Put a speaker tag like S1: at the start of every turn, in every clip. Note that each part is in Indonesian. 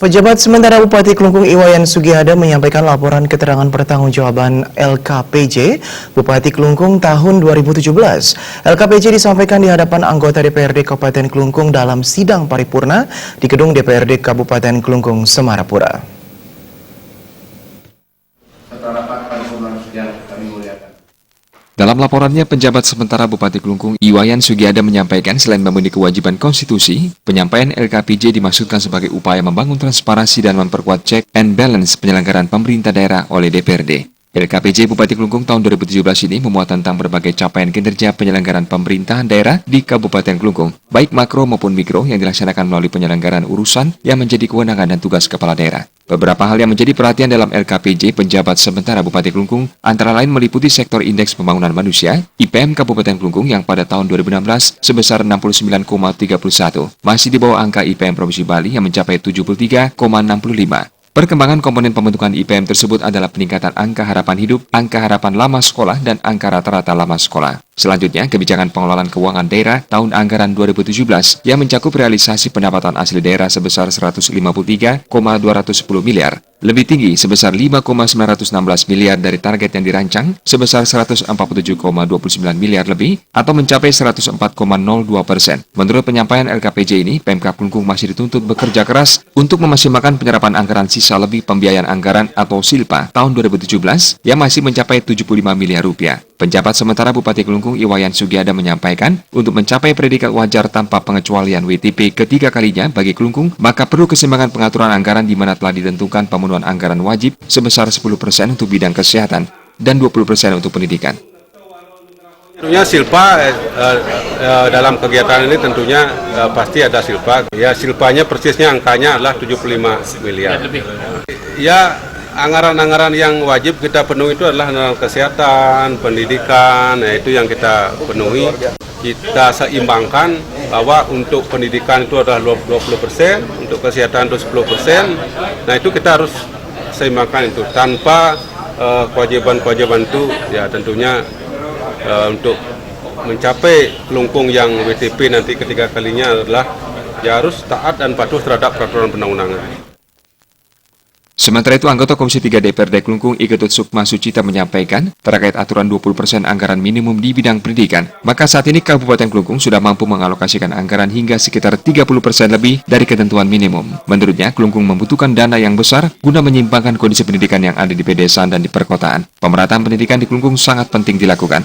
S1: Pejabat sementara Bupati Klungkung Iwayan Sugihada menyampaikan laporan keterangan pertanggungjawaban LKPJ Bupati Klungkung tahun 2017. LKPJ disampaikan di hadapan anggota DPRD Kabupaten Klungkung dalam sidang paripurna di gedung DPRD Kabupaten Klungkung, Semarapura.
S2: Dalam laporannya, penjabat sementara Bupati Klungkung Iwayan Sugihada menyampaikan selain memenuhi kewajiban konstitusi, penyampaian LKPJ dimaksudkan sebagai upaya membangun transparansi dan memperkuat check and balance penyelenggaraan pemerintah daerah oleh DPRD. LKPJ Bupati Klungkung tahun 2017 ini memuat tentang berbagai capaian kinerja penyelenggaraan pemerintahan daerah di Kabupaten Klungkung, baik makro maupun mikro yang dilaksanakan melalui penyelenggaraan urusan yang menjadi kewenangan dan tugas kepala daerah. Beberapa hal yang menjadi perhatian dalam LKPJ penjabat sementara Bupati Klungkung antara lain meliputi sektor indeks pembangunan manusia, IPM Kabupaten Klungkung yang pada tahun 2016 sebesar 69,31, masih di bawah angka IPM Provinsi Bali yang mencapai 73,65. Perkembangan komponen pembentukan IPM tersebut adalah peningkatan angka harapan hidup, angka harapan lama sekolah, dan angka rata-rata lama sekolah. Selanjutnya, kebijakan pengelolaan keuangan daerah tahun anggaran 2017 yang mencakup realisasi pendapatan asli daerah sebesar 153,210 miliar. Lebih tinggi sebesar 5,916 miliar dari target yang dirancang sebesar 147,29 miliar lebih atau mencapai 104,02%. Menurut penyampaian LKPJ ini, Pemkab Klungkung masih dituntut bekerja keras untuk memaksimalkan penyerapan anggaran sisa lebih pembiayaan anggaran atau SILPA tahun 2017 yang masih mencapai 75 miliar rupiah. Penjabat sementara Bupati Klungkung Iwayan Sugihada menyampaikan untuk mencapai predikat wajar tanpa pengecualian WTP ketiga kalinya bagi Klungkung, maka perlu keseimbangan pengaturan anggaran di mana telah ditentukan pemenuhan anggaran wajib sebesar 10% untuk bidang kesehatan dan 20% untuk pendidikan.
S3: Tentunya SILPA dalam kegiatan ini tentunya pasti ada SILPA. Ya, SILPA-nya persisnya angkanya adalah 75 miliar. Ya, anggaran-anggaran yang wajib kita penuhi itu adalah anggaran kesehatan, pendidikan, itu yang kita penuhi. Kita seimbangkan bahwa untuk pendidikan itu adalah 20%, untuk kesehatan itu 10%. Nah, itu kita harus seimbangkan itu tanpa kewajiban-kewajiban itu ya tentunya untuk mencapai Klungkung yang WTP nanti ketiga kalinya adalah ya harus taat dan patuh terhadap peraturan perundang-undangan.
S2: Sementara itu, anggota Komisi 3 DPRD Klungkung Iketut Sukma Sucita menyampaikan terkait aturan 20% anggaran minimum di bidang pendidikan. Maka saat ini Kabupaten Klungkung sudah mampu mengalokasikan anggaran hingga sekitar 30% lebih dari ketentuan minimum. Menurutnya, Klungkung membutuhkan dana yang besar guna menyimpangkan kondisi pendidikan yang ada di pedesaan dan di perkotaan. Pemerataan pendidikan di Klungkung sangat penting dilakukan.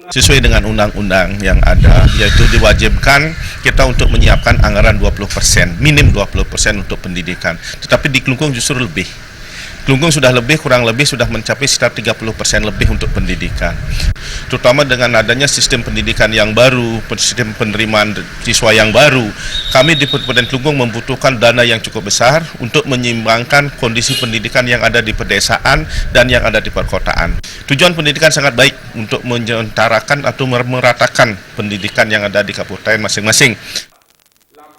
S4: Sesuai dengan undang-undang yang ada, yaitu diwajibkan kita untuk menyiapkan anggaran 20%, minim 20% untuk pendidikan. Tetapi di Klungkung justru lebih. Klungkung sudah kurang lebih sudah mencapai sekitar 30% lebih untuk pendidikan. Terutama dengan adanya sistem pendidikan yang baru, sistem penerimaan siswa yang baru, kami di Kabupaten Klungkung membutuhkan dana yang cukup besar untuk menyeimbangkan kondisi pendidikan yang ada di pedesaan dan yang ada di perkotaan. Tujuan pendidikan sangat baik untuk menyentarakan atau meratakan pendidikan yang ada di kabupaten masing-masing.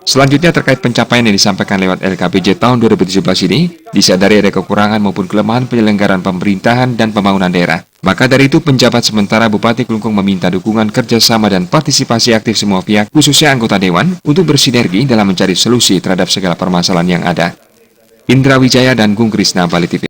S2: Selanjutnya terkait pencapaian yang disampaikan lewat LKPJ tahun 2017 ini, disadari ada kekurangan maupun kelemahan penyelenggaraan pemerintahan dan pembangunan daerah. Maka dari itu, penjabat sementara Bupati Klungkung meminta dukungan kerjasama dan partisipasi aktif semua pihak, khususnya anggota Dewan, untuk bersinergi dalam mencari solusi terhadap segala permasalahan yang ada. Indra Wijaya dan Gung Krisna, Bali TV.